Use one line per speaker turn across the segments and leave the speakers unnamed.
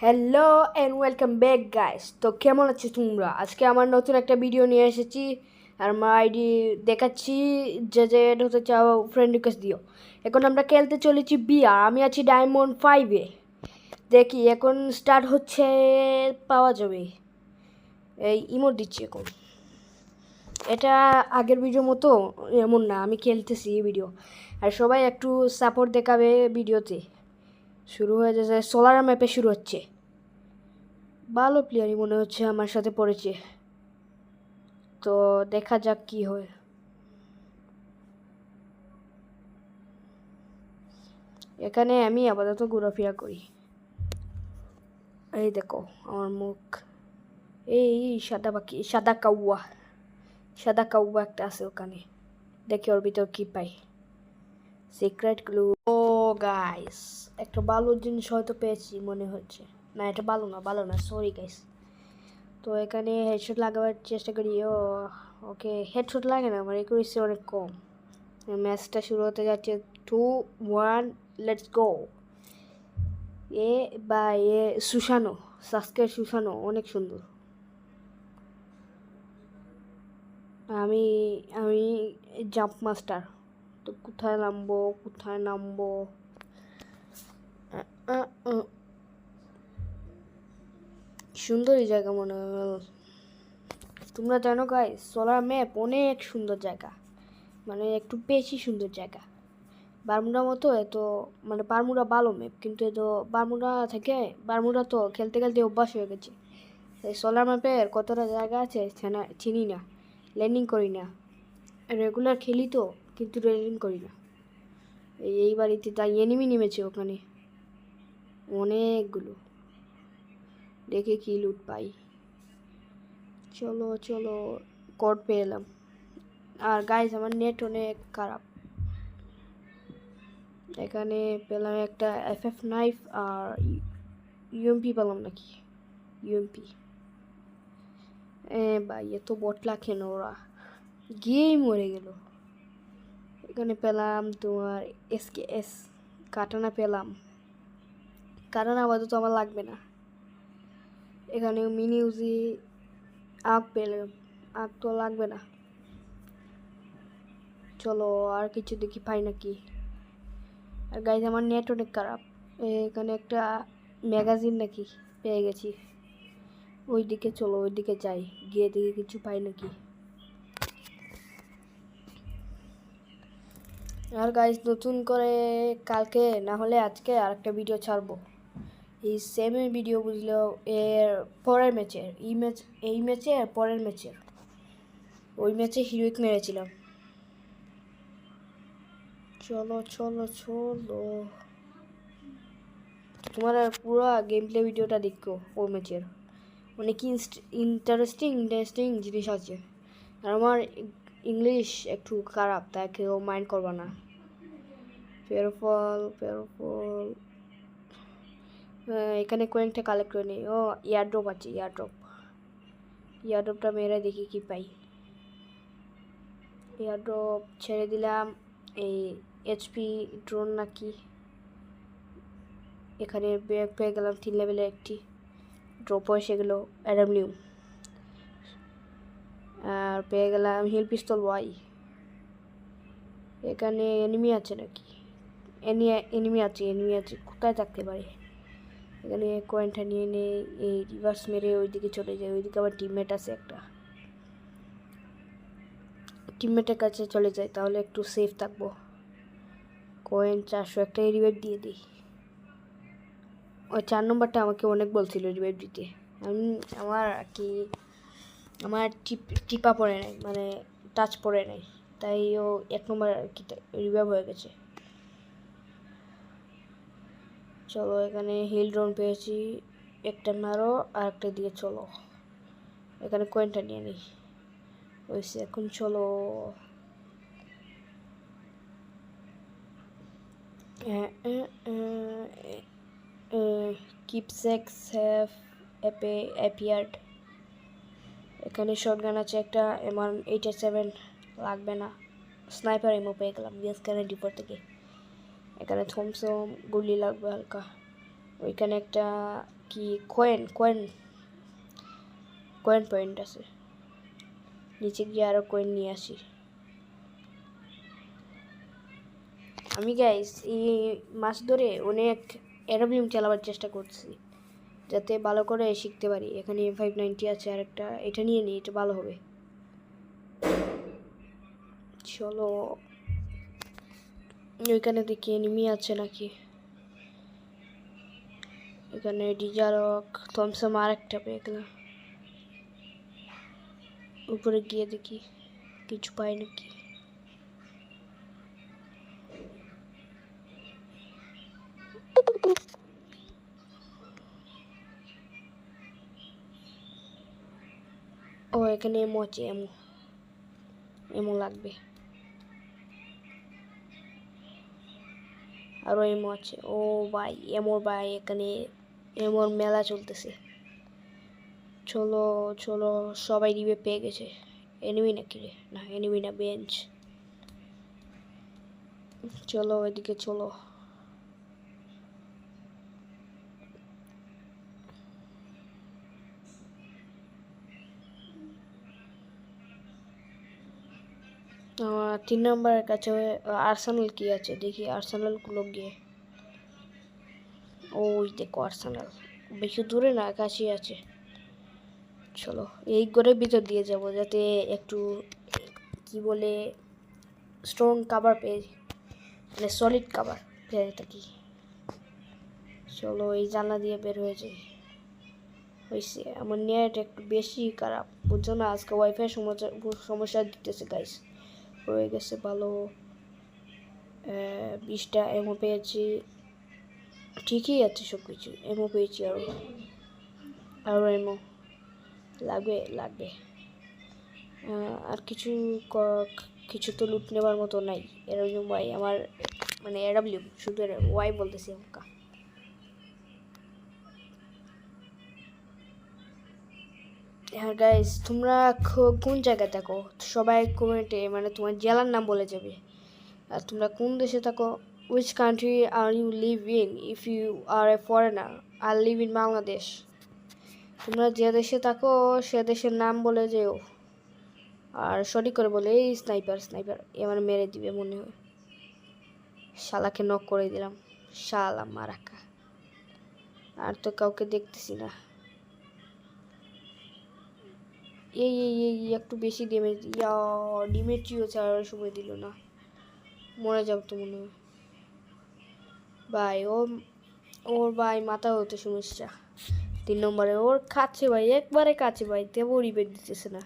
Hello and welcome back guys. তো কেমন আছো তোমরা? আজকে আমার নতুন একটা ভিডিও নিয়ে এসেছি আর আমার আইডি দেখাচ্ছি। যে এটা হতে চাও ফ্রেন্ড রিকোয়েস্ট দিও। এখন আমরা খেলতে চলেছি বিয়ার। আমি আছি ডায়মন্ড 5-এ। দেখি এখন স্টার্ট হচ্ছে, পাওয়া যাবে। এই ইমোট দিচ্ছি এখন। এটা আগের ভিডিও মতো এমন না, আমি খেলতেছি এই ভিডিও। আর সবাই একটু সাপোর্ট দেখাবে ভিডিওতে। শুরু হয়ে যাচ্ছে, সোলার ম্যাপে শুরু হচ্ছে। ভালো প্লেয়ারই মনে হচ্ছে আমার সাথে পড়েছে, তো দেখা যাক কি হয়। এখানে আমি আপাতত ঘোরাফেরা করি। এই দেখো আমার মুখ, এই সাদা পাখি, সাদা কাউয়া একটা আছে ওখানে। দেখি ওর ভিতর কি পাই। Secret clue. ও গাইস, একটা ভালো জিনিস হয়তো পেয়েছি মনে হচ্ছে। না, এটা ভালো না, সরি গাইস। তো এখানে হেডশট লাগাবার চেষ্টা করি। ওকে, হেডশট লাগে না, আমার একুরেসি অনেক কম। ম্যাচটা শুরু হতে যাচ্ছে। 2-1, লেটস গো। এ বা এ সুশানো, সাস্কের সুশানো অনেক সুন্দর। আমি আমি জাম্প মাস্টার। তো কোথায় নামবো? সুন্দরই জায়গা মনে হয়। তোমরা জানো গাইস, সোলার ম্যাপ অনেক সুন্দর জায়গা, মানে একটু বেশি সুন্দর জায়গা। বারমুডা মতো এত, মানে বারমুডা ভালো ম্যাপ, কিন্তু এত বারমুডা তো খেলতে খেলতে অভ্যাস হয়ে গেছে। এই সোলার ম্যাপের কতটা জায়গা আছে চিনি না, ল্যান্ডিং করি না। রেগুলার খেলি তো, কিন্তু ল্যান্ডিং করি না। এই বাড়িতে তাই এনিমি নেমেছে ওখানে অনেকগুলো। দেখে কি লুট পাই। চলো চলো, কোড পেয়ে এলাম। আর গাইস, আমার নেট অনেক খারাপ। এখানে পেলাম একটা এফএফ নাইফ আর ইউএমপি পেলাম নাকি, ইউএমপি। ভাই এত বটলা কেন, ওরা গিয়েই মরে গেল। এখানে পেলাম তোমার এসকেএস কাটানা পেলাম। কাটানা আপাতত আমার লাগবে না। এখানেও মিনি উজি আগ পেলাম, আগ তো লাগবে না। চলো আর কিছু দেখি পাই নাকি। আর গাইজ, আমার নেট অনেক খারাপ। এখানে একটা ম্যাগাজিন নাকি পেয়ে গেছি। ওইদিকে চলো, ওইদিকে যাই, গিয়ে দেখি কিছু পাই নাকি। আর গাইজ, নতুন করে কালকে না হলে আজকে আরেকটা ভিডিও ছাড়বো। এই সেমের ভিডিও, বুঝলো, এর পরের ম্যাচের, এই ম্যাচে আর পরের ম্যাচের। ওই ম্যাচে হিরোইক মেরেছিলাম। চলো চলো চলো, তোমার আর পুরো গেম প্লে ভিডিওটা দেখো ওই ম্যাচের। অনেক ইন্টারেস্টিং জিনিস আছে। আর আমার ইংলিশ একটু খারাপ, তাই কেউ মাইন্ড করবা না। পেরোফল এখানে কয়েকটা কালেক্ট করে নিই। ও ইয়ারড্রপ আছে, ইয়ারড্রপটা মেরে দেখি কি পাই। ইয়ারড্রপ ছেড়ে দিলাম। এই এইচপি ড্রোন নাকি। এখানে ব্যাগ পেয়ে গেলাম 3 লেভেলের একটি। ড্রপ এসে গেলো অ্যাডামলিউ। আর পেয়ে গেলাম হিল পিস্তল ওয়াই। এখানে এনিমি আছে নাকি? এনিমি আছে, কোথায় থাকতে পারে? এখানে কয়েনটা নিয়ে এই রিভার্স মেরে ওইদিকে চলে যায়। ওইদিকে আবার টিমমেট আছে একটা, টিমমেটের কাছে চলে যায়, তাহলে একটু সেফ থাকবো। কয়েন 400 একটা রিভাইভ দিয়ে দিই। ওই 4 নম্বরটা আমাকে অনেক বলছিল রিভাইভ দিতে। আমার টিপা পড়ে নাই, মানে টাচ পড়ে নাই, তাই ও 1 নম্বর আর কি রিভাইভ হয়ে গেছে। চলো, এখানে হিল ড্রোন পেয়েছি, একটা মারো আর একটা দিয়ে চলো। এখানে কয়েনটা নিয়ে নিই। ওইসে এখন চলো। কিপসেক্স হ্যাভ অ্যাপিয়ার্ড। এখানে শটগান আছে একটা, M87 লাগবে না। স্নাইপার এমও পেয়ে গেলাম বিএসকেনের ডিপোর থেকে। এখানে থমসম গুলি লাগবে হালকা। ওইখানে একটা কি কয়েন কয়েন কয়েন পয়েন্ট আছে, নিচে গিয়ে আরও কয়েন নিয়ে আসি। আমি গাইস এই মাস ধরে অনেক এরোপ্লেন চালাবার চেষ্টা করছি যাতে ভালো করে শিখতে পারি। এখানে M590 আছে, আর একটা এটা নিয়ে নিই, এটা ভালো হবে। চলো ওইখানে দেখি এনিমি আছে নাকি। এখানে ডিজারক থমসম আর একটা পেয়ে গেলাম। উপরে গিয়ে দেখি কিছু পাই নাকি। ও এখানে এমো আছে, এমো এমো লাগবে, আরও এমো আছে। ও ভাই এমোর ভাই এখানে এমোর মেলা চলতেছে। চলো চলো, সবাই রিবে পেয়ে গেছে। এনিমি নাকি রে? না এনিমি না, বেঞ্চ। চলো ওইদিকে চলো। আমার 3 নম্বরের কাছে আর্সেনাল কি আছে দেখি, আর্সেনাল গুলো গিয়ে। ওই দেখো আর্সেনাল, বেশি দূরে না, কাছে আছে। চলো এই ঘরের ভিতর দিয়ে যাব যাতে একটু কি বলে স্ট্রং কাভার পেয়ে, মানে সলিড কাভার পেয়ে থাকি। চলো এই জানলা দিয়ে বের হয়ে যাই। হয়েছে, আমার নেট একটু বেশি খারাপ, বুঝছো না, আজকে ওয়াইফাই সমস্যা দিতেছে গাইস। হয়ে গেছে ভালো। 20টা এমও পেয়েছি, ঠিকই আছে সব কিছু। এমও পেয়েছি, আরও এমও লাগবে লাগবে। আর কিছু তো লুট নেবার মতো নাই। এরকম ভাই আমার মানে এডাব্লিউ, শুধু ওয়াই বলতেছি আমাকে। হ্যাঁ গাইস, তোমরা কোন জায়গায় থাকো সবাই কমেন্টে মানে তোমার জেলার নাম বলে যাবে। আর তোমরা কোন দেশে থাকো, which country are you live in? If you are a foreigner, I live in Bangladesh. তোমরা যে দেশে থাকো সে দেশের নাম বলে যেও, আর সঠিক করে বলে এই স্নাইপার স্নাইপার এবার মেরে দিবে মনে হয়। শালাকে নক করে দিলাম, শালা মারাকা। আর তো কাউকে দেখতেছি না। এই এই এই একটু বেশি ড্যামেজ, ডিমেট্রিও ছাড়ার সময় দিল না, মরে যাও তো মনে হয়। ভাই ওর ভাই মাথা হতে সমস্যা। 3 নম্বরে ওর খাচ্ছে ভাই, একবারে কাছে ভাই, তেমন রিবেট দিতেছে না।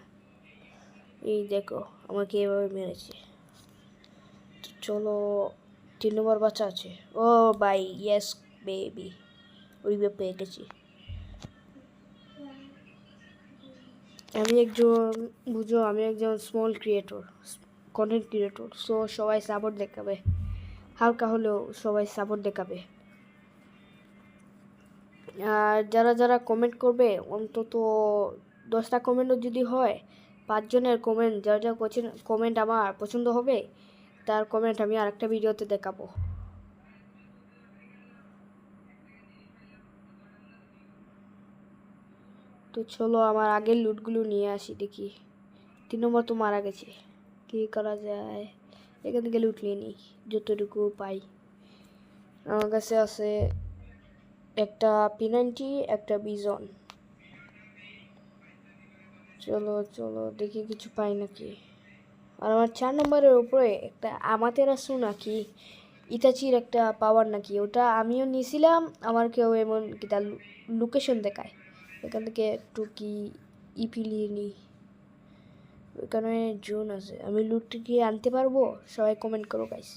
এই দেখো আমাকে এভাবে মেরেছে। চলো 3 নম্বর বাচ্চা আছে। ও ভাই ইয়েস বেবি, রিবে পেয়ে গেছি। আমি একজন small creator, content creator, so সবাই সাপোর্ট দেখাবে, হালকা হলেও সবাই সাপোর্ট দেখাবে। আর যারা যারা কমেন্ট করবে, অন্তত 10টা কমেন্টও যদি হয়, 5 জনের কমেন্ট, যারা যা কমেন্ট আমার পছন্দ হবে তার কমেন্ট আমি আরেকটা ভিডিওতে দেখাবো। তো চলো আমার আগের লুটগুলো নিয়ে আসি দেখি। 3 নম্বর তো মারা গেছে, কী করা যায়, এখান থেকে লুট নিয়ে নিই যতটুকু পাই। আমার কাছে আছে একটা P90, একটা বিজন। চলো চলো দেখি কিছু পাই নাকি। আর আমার 4 নম্বরের উপরে একটা আমাতেরাসু নাকি ইতাচির একটা পাওয়ার নাকি, ওটা আমিও নিয়েছিলাম। আমার কেউ এমন কি তার লোকেশন দেখায়, এখান থেকে একটু কি ইপি নিয়ে নিই। ওইখানে জোন আছে, আমি লুটটা কি আনতে পারবো? সবাই কমেন্ট করো গাইস।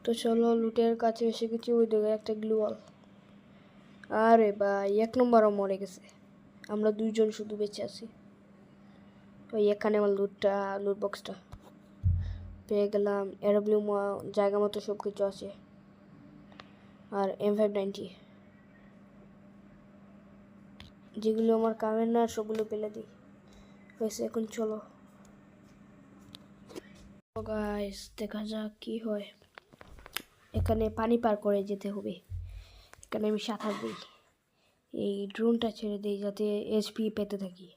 তো চলো লুটের কাছে এসে গেছি, ওই দেখে একটা গ্লুয়াল। আরে ভাই 1 নম্বরও মরে গেছে, আমরা 2 জন শুধু বেঁচে আছি। ওই এখানে আমার লুট বক্সটা পেয়ে গেলাম। এরোপ্লেন জায়গা মতো সব কিছু আছে, আর M590 যেগুলো আমার কামের না সবগুলো পেলে দিই। হয়েছে, এখন চলো গাইস দেখা যাক কি হয়। এখানে পানি পার করে যেতে হবে। এখানে আমি সাঁতার দিই, এই ড্রোনটা ছেড়ে দিই যাতে এইচপি পেতে থাকি।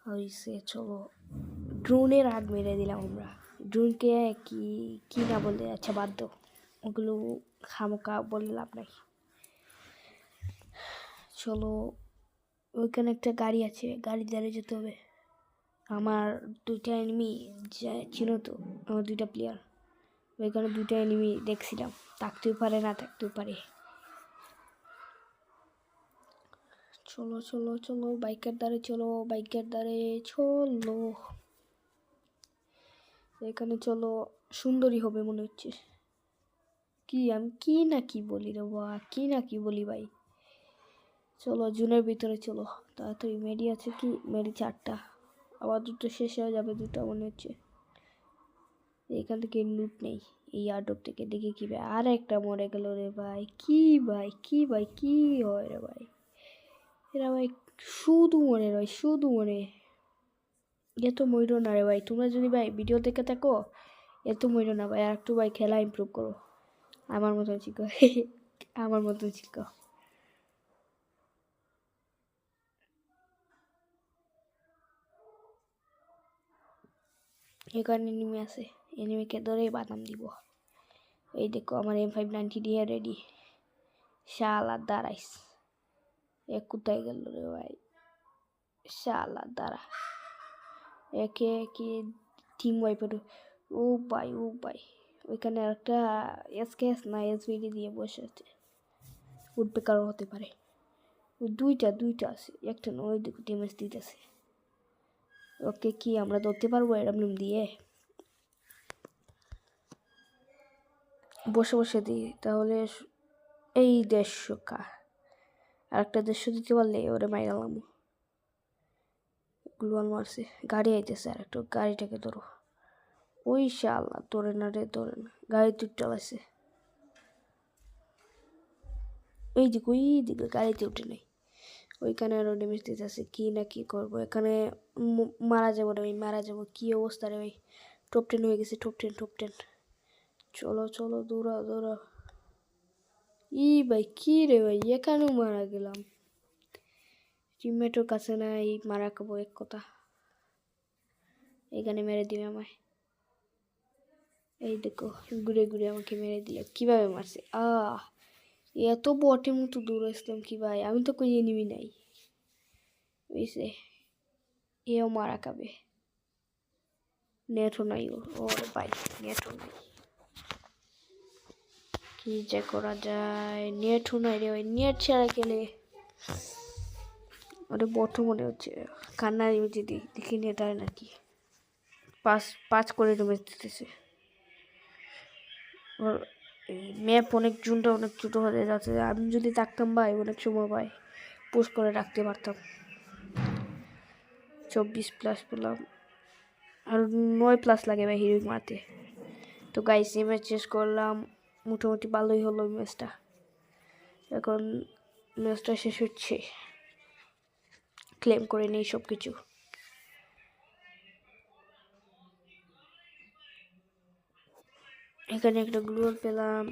হয়েছে, চলো ড্রোনের আগ মেরে দিলাম আমরা। ড্রোনকে কি কি না বলতে, আচ্ছা বাদ দাও, ওগুলো খামোকা বলে লাভ নাই। চলো ওইখানে একটা গাড়ি আছে, গাড়ি দাঁড়িয়ে যেতে হবে। আমার দুইটা এনিমি ছিল তো, আমার দুইটা প্লেয়ার, ওইখানে দুইটা এনিমি দেখছিলাম, থাকতেও পারে না থাকতেও পারে। চলো চলো চলো বাইকের দ্বারে চলো, বাইকের দ্বারে চলো, এখানে চলো, সুন্দরী হবে মনে হচ্ছে। কি আমি কি না কি বলি রে বা, কি না কি বলি ভাই। চলো জুনের ভিতরে চলো তাড়াতাড়ি। মেডি আছে কি? মেডি 4টা, আবার দুটো শেষ হয়ে যাবে, দুটো মনে হচ্ছে। এখান থেকে লুট নেই, এই আডব থেকে দেখি কি ভাই। আর একটা মরে গেল রে ভাই, কি ভাই কি ভাই কি হয় রে ভাই, এরা ভাই শুধু মরে ভাই, শুধু মরে। এত ময়ূর না রে ভাই, তোমরা যদি ভাই ভিডিও দেখে থাকো এত ময়ূর না ভাই, আর একটু ভাই খেলা ইমপ্রুভ করো, আমার মতন শিখো আমার মতন শিখো। এখানে এনিমি আছে, এনিমিকে ধরেই বাদাম দিব। এই দেখো আমার M590 দিয়ে রেডি। শালা দাঁড়াইস, এ কোথায় গেল রে ভাই, শালা দাঁড়া, একে কি টিম ওয়াইপের। ও ভাই ও ভাই, ওইখানে একটা এসকেএস না এসভিডি দিয়ে বসে আছে, উঠবে কারো হতে পারে। দুইটা আছে, একটা না, ওই দেখো টিমএস দিতেছে। ওকে কি আমরা ধরতে পারবো এরকম দিয়ে? বসে বসে দিই তাহলে। এই 150 আর একটা 150 দিতে পারলে ওরে মাইরালাম। গ্লুয়াল মারছে, গাড়ি আইতেছে, আর একটু গাড়িটাকে ধরো। ওই শালা ধরে না রে, ধরে না, গাড়ি তুই চালাইছে। ওই দিকে গাড়িতে উঠে নেই, ওইখানে আরো ড্যামেজ দিতেছে। কি না কি করবো এখানে, মারা যাবো রে ভাই, মারা যাবো। কি অবস্থা রে ভাই, টপ 10 হয়ে গেছে, টপ 10। চলো চলো দৌড়াও দৌড়াও। ই ভাই কি রে ভাই, এখানেও মারা গেলাম। টিমমেটের কাছে না, এই মারা খাবো এক কথা। এখানে মেরে দিবে আমায়, এই দেখো ঘুরে ঘুরে আমাকে মেরে দিল। কিভাবে মারছে, এত বটের মতো দৌড়ে আসলাম কি ভাই, আমি তো কই এনিমি নাই। বুঝছে, এও মারা খাবে। নেটও নাই ওর ভাই, নেটও নাই, কি যে করা যায়। নেটও নাই রে ভাই, নেট ছাড়া গেলে ওরে বট মনে হচ্ছে। কান্নার ইমেজে দেখি নেট আর নাকি 5 করে ডুমে দিতেছে। ওর এই ম্যাপ অনেক জুনটা অনেক ছোটো হয়ে যাচ্ছে। আমি যদি থাকতাম ভাই অনেক সময় ভাই পোস্ট করে রাখতে পারতাম। 24+ পেলাম, আর 9+ লাগে ভাই হিরোইক মারতে। তো গাইস এই ম্যাচ শেষ করলাম, মোটামুটি ভালোই হলো ম্যাচটা। এখন ম্যাচটা শেষ হচ্ছে, ক্লেম করে নেই সব কিছু। এখানে একটা গ্লুয়াল পেলাম।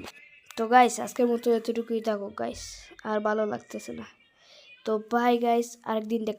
তো গাইস আজকের মতো এতটুকুই থাকুক গাইস, আর ভালো লাগতেছে না। তো বাই গাইস, আরেকদিন